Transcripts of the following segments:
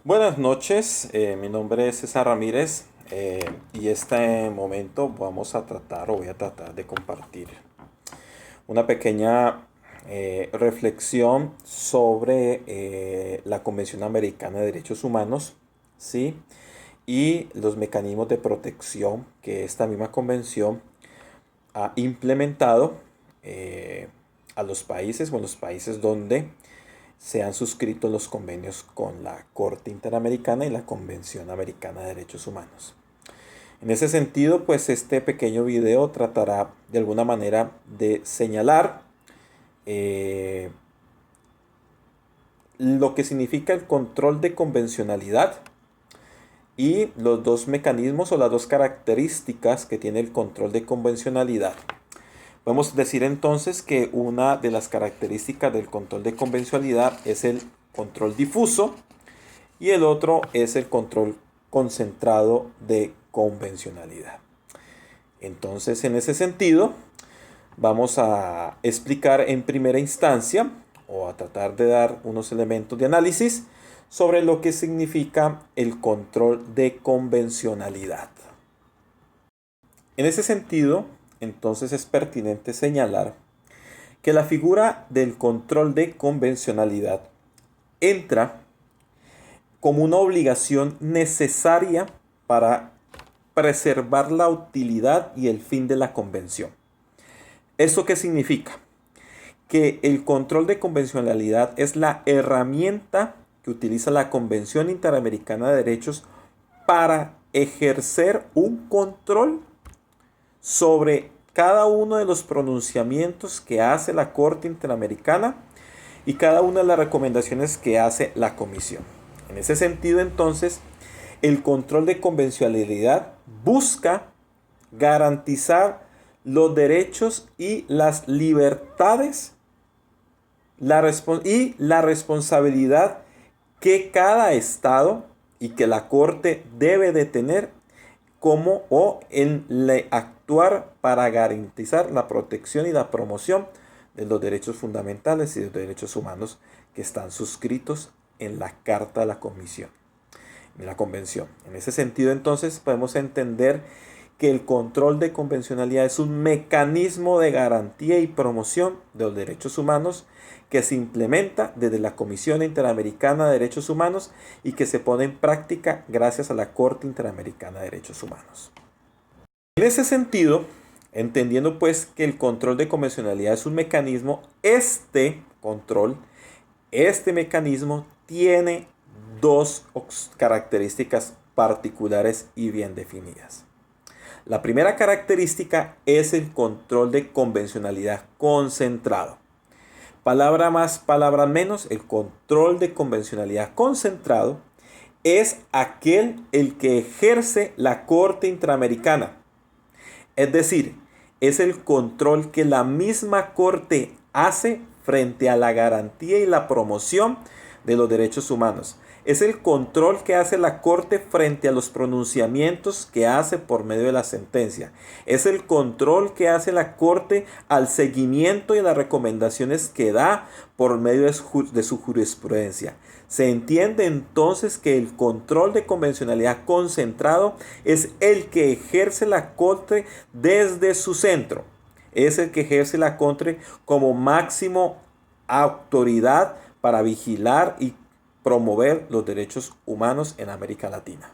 Buenas noches, mi nombre es César Ramírez y este momento voy a tratar de compartir una pequeña reflexión sobre la Convención Americana de Derechos Humanos, ¿sí? Y los mecanismos de protección que esta misma convención ha implementado a los países o en los países donde se han suscrito los convenios con la Corte Interamericana y la Convención Americana de Derechos Humanos. En ese sentido, pues este pequeño video tratará de alguna manera de señalar lo que significa el control de convencionalidad y los dos mecanismos o las dos características que tiene el control de convencionalidad. Podemos decir entonces que una de las características del control de convencionalidad es el control difuso y el otro es el control concentrado de convencionalidad. Entonces, en ese sentido, vamos a explicar en primera instancia o a tratar de dar unos elementos de análisis sobre lo que significa el control de convencionalidad. En ese sentido, entonces es pertinente señalar que la figura del control de convencionalidad entra como una obligación necesaria para preservar la utilidad y el fin de la convención. ¿Esto qué significa? Que el control de convencionalidad es la herramienta que utiliza la Convención Interamericana de Derechos para ejercer un control sobre cada uno de los pronunciamientos que hace la Corte Interamericana y cada una de las recomendaciones que hace la Comisión. En ese sentido, entonces, el control de convencionalidad busca garantizar los derechos y las libertades y la responsabilidad que cada Estado y que la Corte debe de tener en actuar para garantizar la protección y la promoción de los derechos fundamentales y de los derechos humanos que están suscritos en la Carta de la Comisión, en la Convención. En ese sentido, entonces, podemos entender que el control de convencionalidad es un mecanismo de garantía y promoción de los derechos humanos que se implementa desde la Comisión Interamericana de Derechos Humanos y que se pone en práctica gracias a la Corte Interamericana de Derechos Humanos. En ese sentido, entendiendo pues que el control de convencionalidad es un mecanismo, este mecanismo tiene dos características particulares y bien definidas. La primera característica es el control de convencionalidad concentrado. Palabra más, palabra menos, el control de convencionalidad concentrado es el que ejerce la Corte Interamericana. Es decir, es el control que la misma Corte hace frente a la garantía y la promoción de los derechos humanos. Es el control que hace la Corte frente a los pronunciamientos que hace por medio de la sentencia. Es el control que hace la Corte al seguimiento y a las recomendaciones que da por medio de su jurisprudencia. Se entiende entonces que el control de convencionalidad concentrado es el que ejerce la Corte desde su centro. Es el que ejerce la Corte como máximo autoridad para vigilar y promover los derechos humanos en América Latina.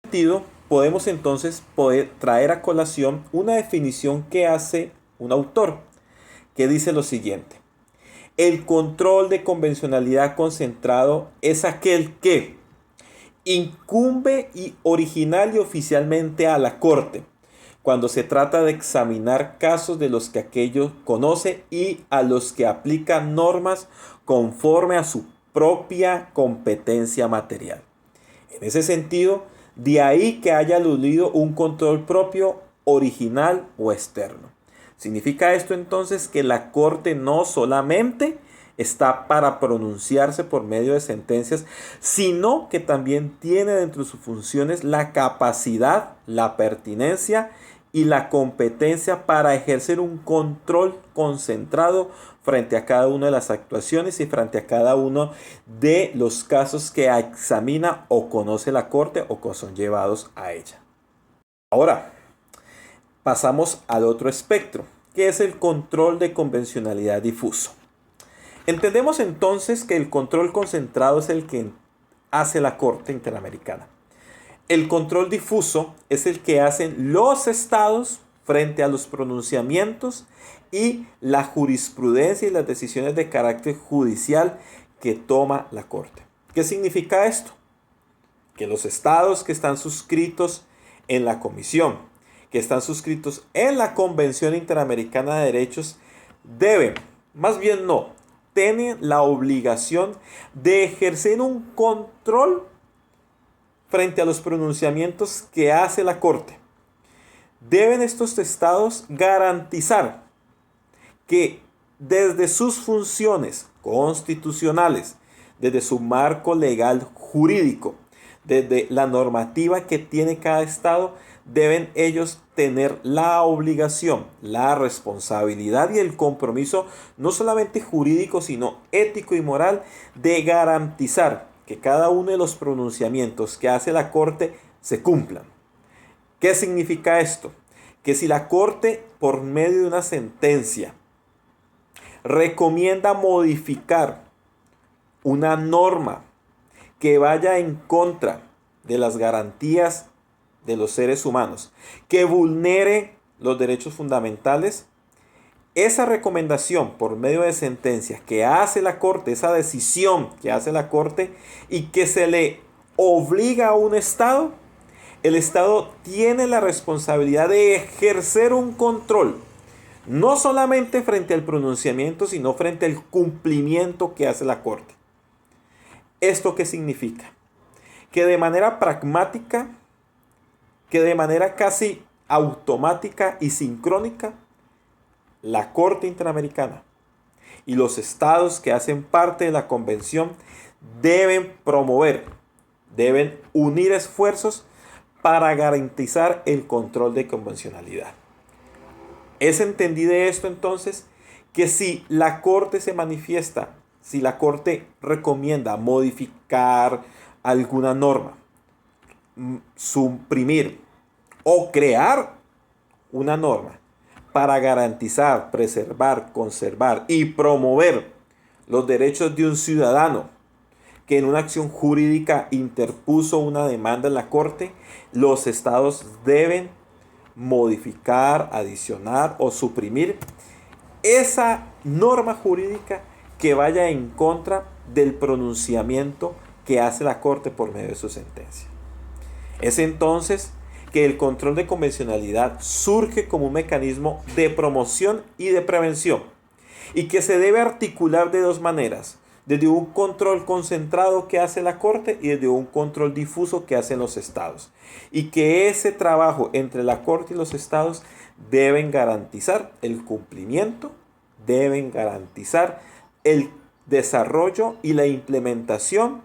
En ese sentido, podemos entonces traer a colación una definición que hace un autor, que dice lo siguiente: el control de convencionalidad concentrado es aquel que incumbe original y oficialmente a la Corte cuando se trata de examinar casos de los que aquello conoce y a los que aplica normas conforme a su propia competencia material. En ese sentido, de ahí que haya aludido un control propio, original o externo. Significa esto entonces que la Corte no solamente está para pronunciarse por medio de sentencias, sino que también tiene dentro de sus funciones la capacidad, la pertinencia y la competencia para ejercer un control concentrado frente a cada una de las actuaciones y frente a cada uno de los casos que examina o conoce la Corte o que son llevados a ella. Ahora, pasamos al otro espectro, que es el control de convencionalidad difuso. Entendemos entonces que el control concentrado es el que hace la Corte Interamericana. El control difuso es el que hacen los estados frente a los pronunciamientos y la jurisprudencia y las decisiones de carácter judicial que toma la Corte. ¿Qué significa esto? Que los estados que están suscritos en la Comisión, que están suscritos en la Convención Interamericana de Derechos, deben, más bien no, tienen la obligación de ejercer un control frente a los pronunciamientos que hace la Corte. Deben estos estados garantizar que desde sus funciones constitucionales, desde su marco legal jurídico, desde la normativa que tiene cada estado, deben ellos tener la obligación, la responsabilidad y el compromiso, no solamente jurídico, sino ético y moral, de garantizar que cada uno de los pronunciamientos que hace la Corte se cumplan. ¿Qué significa esto? Que si la Corte, por medio de una sentencia, recomienda modificar una norma que vaya en contra de las garantías de los seres humanos, que vulnere los derechos fundamentales, esa recomendación por medio de sentencias que hace la Corte, esa decisión que hace la Corte y que se le obliga a un Estado, el Estado tiene la responsabilidad de ejercer un control, no solamente frente al pronunciamiento, sino frente al cumplimiento que hace la Corte. ¿Esto qué significa? Que de manera pragmática, que de manera casi automática y sincrónica, la Corte Interamericana y los estados que hacen parte de la convención deben promover, deben unir esfuerzos para garantizar el control de convencionalidad. Es entendido esto entonces que si la Corte se manifiesta, si la Corte recomienda modificar alguna norma, suprimir o crear una norma para garantizar, preservar, conservar y promover los derechos de un ciudadano que en una acción jurídica interpuso una demanda en la Corte, los estados deben modificar, adicionar o suprimir esa norma jurídica que vaya en contra del pronunciamiento que hace la Corte por medio de su sentencia. Es entonces que el control de convencionalidad surge como un mecanismo de promoción y de prevención y que se debe articular de dos maneras, desde un control concentrado que hace la Corte y desde un control difuso que hacen los estados, y que ese trabajo entre la Corte y los estados deben garantizar el cumplimiento, deben garantizar el desarrollo y la implementación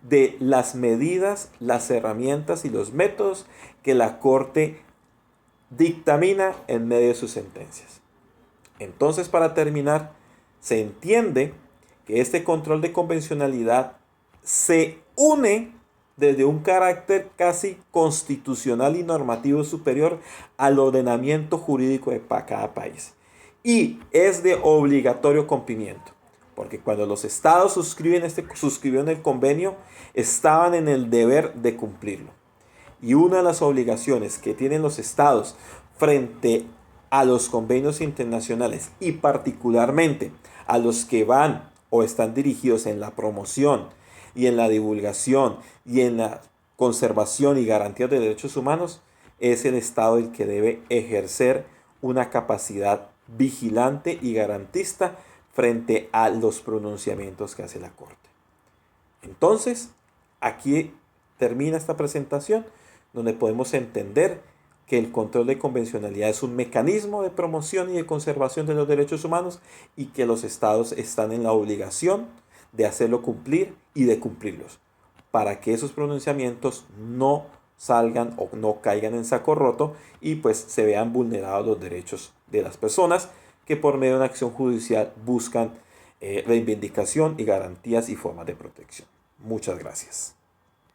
de las medidas, las herramientas y los métodos que la Corte dictamina en medio de sus sentencias. Entonces, para terminar, se entiende que este control de convencionalidad se une desde un carácter casi constitucional y normativo superior al ordenamiento jurídico de cada país. Y es de obligatorio cumplimiento. Porque cuando los estados suscribieron el convenio, estaban en el deber de cumplirlo. Y una de las obligaciones que tienen los estados frente a los convenios internacionales y particularmente a los que van o están dirigidos en la promoción y en la divulgación y en la conservación y garantía de derechos humanos, es el Estado el que debe ejercer una capacidad vigilante y garantista frente a los pronunciamientos que hace la Corte. Entonces, aquí termina esta presentación donde podemos entender que el control de convencionalidad es un mecanismo de promoción y de conservación de los derechos humanos y que los estados están en la obligación de hacerlo cumplir y de cumplirlos para que esos pronunciamientos no salgan o no caigan en saco roto y pues se vean vulnerados los derechos de las personas que por medio de una acción judicial buscan reivindicación y garantías y formas de protección. Muchas gracias.